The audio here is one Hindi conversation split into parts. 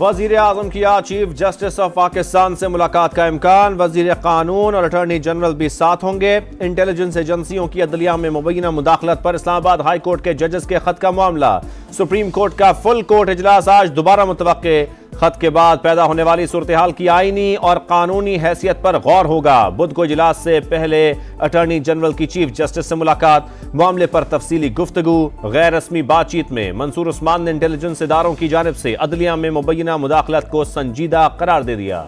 वजीर आजम किया चीफ जस्टिस ऑफ पाकिस्तान से मुलाकात का इम्कान। वजीर कानून और अटॉर्नी जनरल भी साथ होंगे। इंटेलिजेंस एजेंसियों की अदलिया में मुबैना मुदाखलत पर इस्लामाबाद हाई कोर्ट के जजेस के खत का मामला। सुप्रीम कोर्ट का फुल कोर्ट इजलास आज दोबारा मुतवक्के। खत के बाद पैदा होने वाली सूरत हाल की आईनी और कानूनी हैसियत पर गौर होगा। बुध को इजलास से पहले अटॉर्नी जनरल की चीफ जस्टिस से मुलाकात। मामले पर तफसीली गुफ्तगू। गैर रस्मी बातचीत में मंसूर उस्मान ने इंटेलिजेंस इदारों की जानिब से अदलिया में मुबैना मुदाखलत को संजीदा करार दे दिया।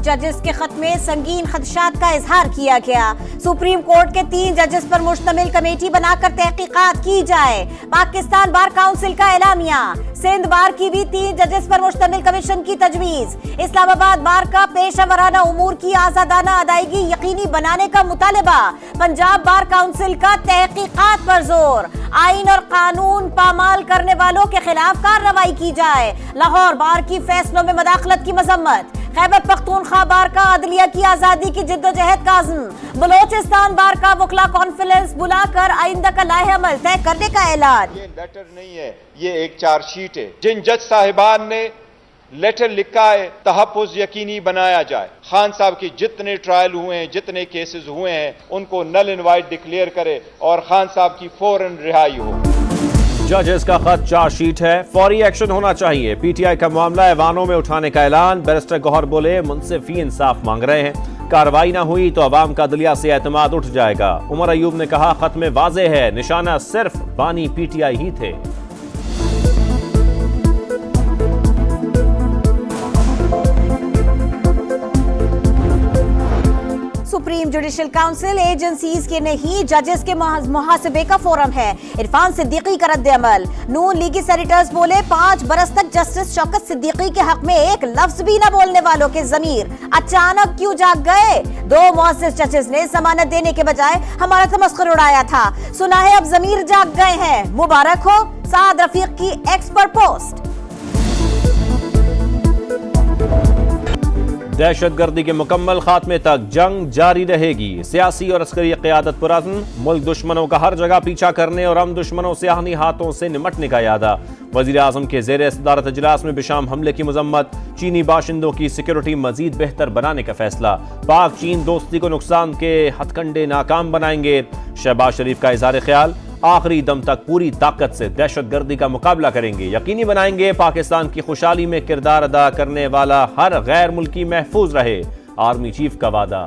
जजेस के खत में संगीन खदशात का इजहार किया गया। सुप्रीम कोर्ट के 3 जजेस पर मुश्तमिल कमेटी बनाकर तहकीकात की जाए। पाकिस्तान बार काउंसिल का एलामिया। सिंध बार की भी 3 जजेस पर मुश्तमिल कमीशन की तजवीज। इस्लामाबाद बार का पेशा वराना उमूर की आजादाना अदायगी यकीनी बनाने का मुतालबा। पंजाब बार काउंसिल का तहकीकात पर जोर। आइन और कानून पामाल करने वालों के खिलाफ कार्रवाई की जाए। लाहौर बार की फैसलों में मदाखलत की मजम्मत। खैबर पख्तूनख्वा बार का अदलिया की आजादी की जिद्दोजहद का अज़्म। बलोचिस्तान बार का वकला कॉन्फ्रेंस बुलाकर आइंदा का लाहे अमल तय करने का ऐलान। ये लेटर नहीं है, ये एक चार्जशीट है। जिन जज साहिबान ने लेटर लिखा है तहफ़्फ़ुज़ यकीनी बनाया जाए। खान साहब की जितने ट्रायल हुए हैं, जितने केसेस हुए हैं, उनको नल इनवाइट डिक्लेयर करे और खान साहब की फौरन रिहाई हो। जजेस का खत चार्जशीट है, फौरी एक्शन होना चाहिए। पीटीआई का मामला ऐवानों में उठाने का ऐलान। बैरिस्टर गौहर बोले मुंसिफी इंसाफ मांग रहे हैं। कार्रवाई ना हुई तो अवाम का अदलिया से एतमाद उठ जाएगा। उमर अयूब ने कहा खत में वाज़े है निशाना सिर्फ बानी पीटीआई ही थे। सुप्रीम जुडिशल काउंसिल एजेंसीज के नहीं जजेस के मुहासबे का फोरम है। इरफान सिद्दीकी का रद्द अमल। नून लीगी सेनेटर्स बोले 5 बरस तक जस्टिस शौकत सिद्दीकी के हक में एक लफ्ज भी न बोलने वालों के जमीर अचानक क्यों जाग गए। 2 मुअज़्ज़िज़ जजेस ने जमानत देने के बजाय हमारा तमस्खुर उड़ाया था। सुना है अब जमीर जाग गए हैं। मुबारक हो साद रफीक की एक्स पर पोस्ट। दहशतगर्दी के मुकम्मल खात्मे तक जंग जारी रहेगी। सियासी और अस्करी क़यादत पर अज़्म। मुल्क दुश्मनों का हर जगह पीछा करने और हम दुश्मनों से आहनी हाथों से निमटने का इरादा। वज़ीर आज़म के ज़ेर सदारत इजलास में बिशाम हमले की मजम्मत। चीनी बाशिंदों की सिक्योरिटी मजीद बेहतर बनाने का फैसला। पाक चीन दोस्ती को नुकसान के हथकंडे नाकाम बनाएंगे। शहबाज शरीफ का इज़हार ख्याल आखिरी दम तक पूरी ताकत से दहशतगर्दी का मुकाबला करेंगे। यकीनी बनाएंगे पाकिस्तान की खुशहाली में किरदार अदा करने वाला हर गैर मुल्की महफूज रहे। आर्मी चीफ का वादा।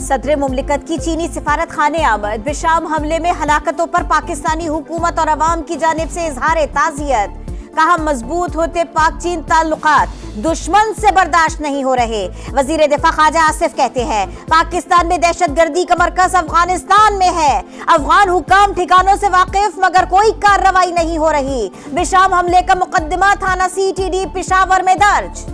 सदर मुमलिकत की चीनी सिफारत खाने आमद। बिशाम हमले में हलाकतों पर पाकिस्तानी हुकूमत और अवाम की जानिब से इजहार ताज़ियत। कहा मजबूत होते पाक चीन ताल्लुकात दुश्मन से बर्दाश्त नहीं हो रहे। वजीर दिफा ख्वाजा आसिफ कहते हैं पाकिस्तान में दहशतगर्दी का मरकज अफगानिस्तान में है। अफगान हुकाम ठिकानों से वाकिफ मगर कोई कार्रवाई नहीं हो रही। बिशाम हमले का मुकदमा थाना CTD पेशावर में दर्ज।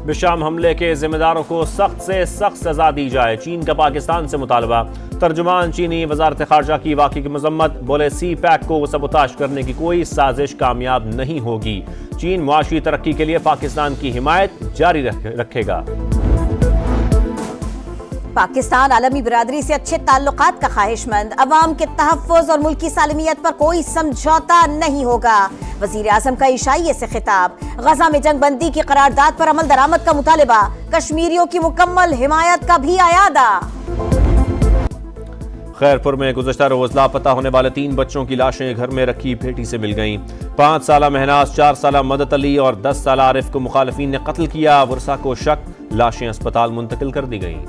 बिशाम हमले के जिम्मेदारों को सख्त से सख्त सजा दी जाए। चीन का पाकिस्तान से मुतालबा। तर्जुमान चीनी वजारत खारजा की वाक़ई की मजम्मत। बोले CPEC को सबोताश करने की कोई साजिश कामयाब नहीं होगी। चीन मुआशी तरक्की के लिए पाकिस्तान की हिमायत जारी रखेगा। पाकिस्तान आलमी बिरादरी से अच्छे ताल्लुकात का ख्वाहिशमंद। अवाम के तहफ़्फ़ुज़ और मुल्की सालमियत पर कोई समझौता नहीं होगा। वज़ीर आज़म का ईशाइये से खिताब। गजा में जंग बंदी की करारदाद पर अमल दरामद का मुतालिबा। कश्मीरियों की मुकम्मल हिमायत का भी आयादा। खैरपुर में गुज़श्ता रोज लापता होने वाले 3 बच्चों की लाशें घर में रखी पेटी से मिल गईं। 5 साला महनाज, 4 साला मदत अली और 10 साला आरिफ को मुखालिफिन ने कत्ल किया। वर्षा को शक। लाशें अस्पताल मुंतकिल कर दी गईं।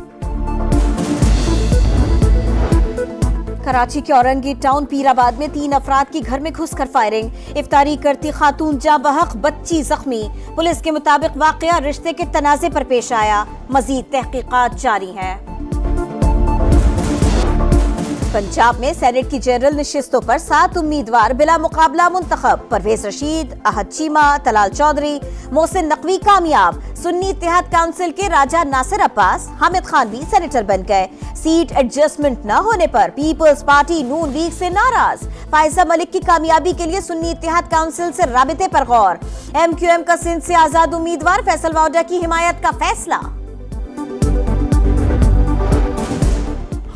कराची के औरंगी टाउन पीराबाद में 3 अफराद की घर में घुसकर फायरिंग। इफ्तारी करती खातून जाँ बहक, बच्ची जख्मी। पुलिस के मुताबिक वाकया रिश्ते के तनाज़े पर पेश आया। मजीद तहकीकात जारी है। पंजाब में सेनेट की जनरल नशिस्तों पर 7 उम्मीदवार बिला मुकाबला मुंतखब। परवेज रशीद, अहद चीमा, तलाल चौधरी, मोहसिन नकवी कामयाब। सुन्नी इत्तेहाद काउंसिल के राजा नासिर अब्बास, हामिद खान भी सेनेटर बन गए। सीट एडजस्टमेंट न होने पर पीपल्स पार्टी नून लीग से नाराज। फायजा मलिक की कामयाबी के लिए सुन्नी इत्तेहाद काउंसिल से राबिते पर गौर। MQM का सिंध से आजाद उम्मीदवार फैसल वाउडा की हिमायत का फैसला।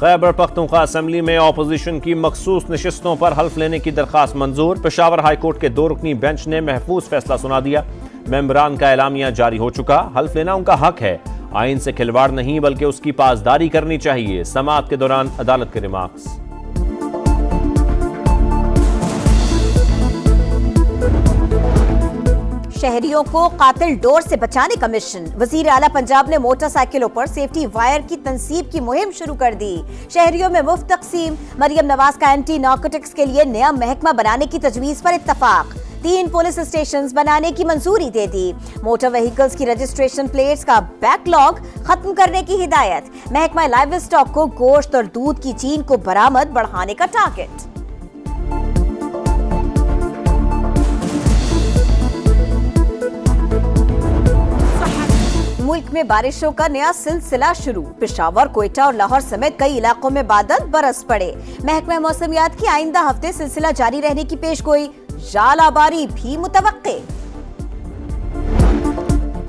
खैबर पख्तूनख्वा असेंबली में ऑपोजिशन की मखसूस नशिस्तों पर हल्फ लेने की दरखास्त मंजूर। पेशावर हाई कोर्ट के 2 रुकनी बेंच ने महफूज फैसला सुना दिया। मेंबरान का एलामिया जारी हो चुका। हल्फ लेना उनका हक है, आइन से खिलवाड़ नहीं बल्कि उसकी पासदारी करनी चाहिए। समाअत के दौरान अदालत के रिमार्क्स। शहरियों को कातिल डोर से बचाने का मिशन। वजीर आला पंजाब ने मोटरसाइकिलों पर सेफ्टी वायर की तंसीब की मुहिम शुरू कर दी। शहरियों में मुफ्त तकसीम। मरियम नवाज का एंटी नार्कोटिक्स के लिए नया महकमा बनाने की तजवीज पर इत्तफाक। 3 पुलिस स्टेशन बनाने की मंजूरी दे दी। मोटर व्हीकल्स की रजिस्ट्रेशन प्लेट्स का बैकलॉग खत्म करने की हिदायत। महकमा लाइव स्टॉक को गोश्त और दूध की चीन को बरामद बढ़ाने का टारगेट। मुल्क में बारिशों का नया सिलसिला शुरू। पेशावर, कोयटा और लाहौर समेत कई इलाकों में बादल बरस पड़े। महकमा मौसमियात की आइंदा हफ्ते सिलसिला जारी रहने की पेशगोई। जालाबारी भी मुतवक्के।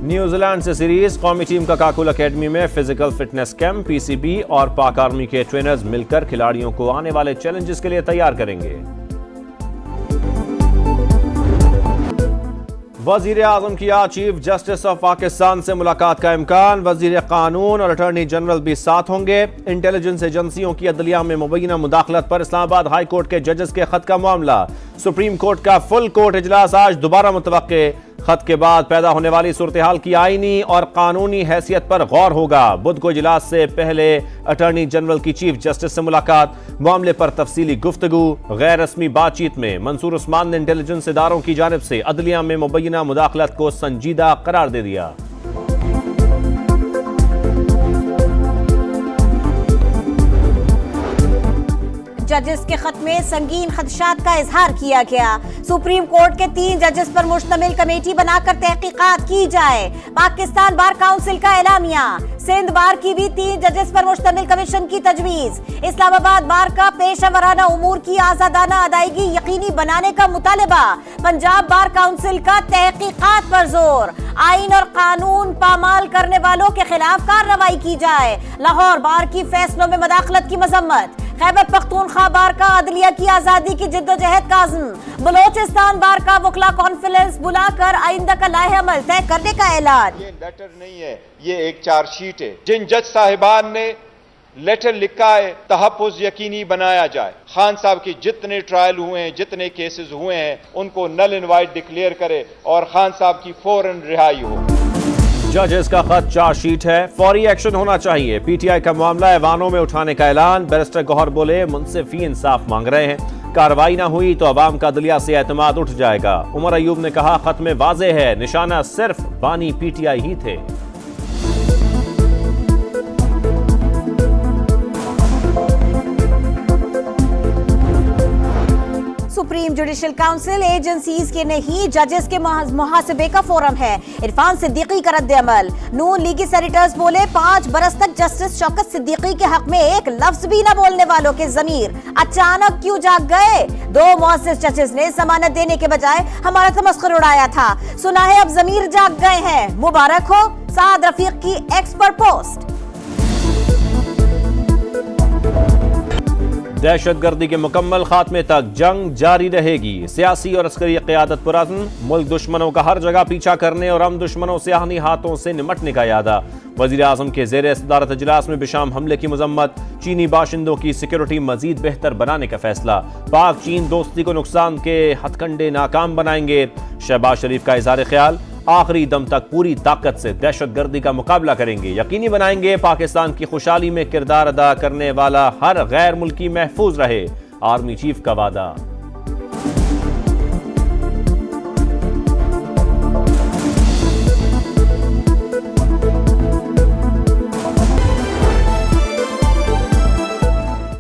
न्यूजीलैंड से सीरीज। कौमी टीम का काकुल अकेडमी में फिजिकल फिटनेस कैंप। PCB और पाक आर्मी के ट्रेनर्स मिलकर खिलाड़ियों को आने वाले चैलेंजेस के लिए तैयार करेंगे। वजीर आजम की आज चीफ जस्टिस ऑफ पाकिस्तान से मुलाकात का इम्कान। वजीर कानून और अटॉर्नी जनरल भी साथ होंगे। इंटेलिजेंस एजेंसियों की अदलिया में मुबैना मुदाखलत पर इस्लामाबाद हाई कोर्ट के जजेस के खत का मामला। सुप्रीम कोर्ट का फुल कोर्ट इजलास आज दोबारा मुतवक्के। खत के बाद पैदा होने वाली सूरत हाल की आईनी और कानूनी हैसियत पर गौर होगा। बुध को इजलास से पहले अटॉर्नी जनरल की चीफ जस्टिस से मुलाकात। मामले पर तफसीली गुफ्तगू। गैर रस्मी बातचीत में मंसूर उस्मान ने इंटेलिजेंस इदारों की जानिब से अदलिया में मुबैना मुदाखलत को संजीदा करार दे दिया। जजेस के खत में संगीन खदशात का इजहार किया गया। सुप्रीम कोर्ट के 3 जजेस पर मुश्तमिल कमेटी बनाकर तहकीकात की जाए। पाकिस्तान बार काउंसिल का एलामिया। सिंध बार की भी 3 जजेस पर मुश्तमिल कमीशन की तजवीज। इस्लामाबाद बार का पेशा वराना उमूर की आजादाना अदायगी यकीनी बनाने का मुतालबा। पंजाब बार काउंसिल का तहकीकात पर जोर। आइन और कानून पामाल करने वालों के खिलाफ कार्रवाई की जाए। लाहौर बार की फैसलों में मदाखलत की मजम्मत। खैबर पख्तूनख्वा बार का अदलिया की आजादी की जिद्दोजहद का अज़्म। बलोचिस्तान बार का वकला कॉन्फ्रेंस बुलाकर आइंदा का लाहे अमल तय करने का ऐलान। ये लेटर नहीं है, ये एक चार्जशीट है। जिन जज साहिबान ने लेटर लिखा है, तहफ़्फ़ुज़ यकीनी बनाया जाए। खान साहब की जितने ट्रायल हुए हैं, जितने केसेस हुए हैं, उनको नल इनवाइट डिक्लेयर करे और खान साहब की फौरन रिहाई हो। जजेस का खत चार्जशीट है, फौरी एक्शन होना चाहिए। PTI का मामला ऐवानों में उठाने का ऐलान। बैरिस्टर गौहर बोले, मुंसिफ ही इंसाफ मांग रहे हैं, कार्रवाई ना हुई तो अवाम का अदलिया से एतमाद उठ जाएगा। उमर अयूब ने कहा, खत में वाज़े है, निशाना सिर्फ बानी PTI ही थे। सुप्रीम जुडिशल काउंसिल एजेंसीज के नहीं जजेस के मुहासबे का फोरम है। इरफान सिद्दीकी का रद्द अमल। नून लीगी सेनेटर्स बोले, 5 बरस तक जस्टिस शौकत सिद्दीकी के हक में एक लफ्ज भी न बोलने वालों के जमीर अचानक क्यों जाग गए। 2 मुअज़्ज़िज़ जजेस ने जमानत देने के बजाय हमारा तमस्खुर उड़ाया था। सुना है अब जमीर जाग गए हैं। मुबारक हो साद रफीक की एक्सपर्ट पोस्ट। दहशतगर्दी के मुकम्मल खात्मे तक जंग जारी रहेगी। सियासी और अस्करी क़यादत पर अज़्म। मुल्क दुश्मनों का हर जगह पीछा करने और हम दुश्मनों से आहनी हाथों से निमटने का इरादा। वज़ीर आज़म के ज़ेर सदारत इजलास में बिशाम हमले की मजम्मत। चीनी बाशिंदों की सिक्योरिटी मजीद बेहतर बनाने का फैसला। पाक चीन दोस्ती को नुकसान के हथकंडे नाकाम बनाएंगे। शहबाज शरीफ का इज़हार ख्याल, आखिरी दम तक पूरी ताकत से दहशतगर्दी का मुकाबला करेंगे। यकीनी बनाएंगे पाकिस्तान की खुशहाली में किरदार अदा करने वाला हर गैर मुल्की महफूज रहे। आर्मी चीफ का वादा।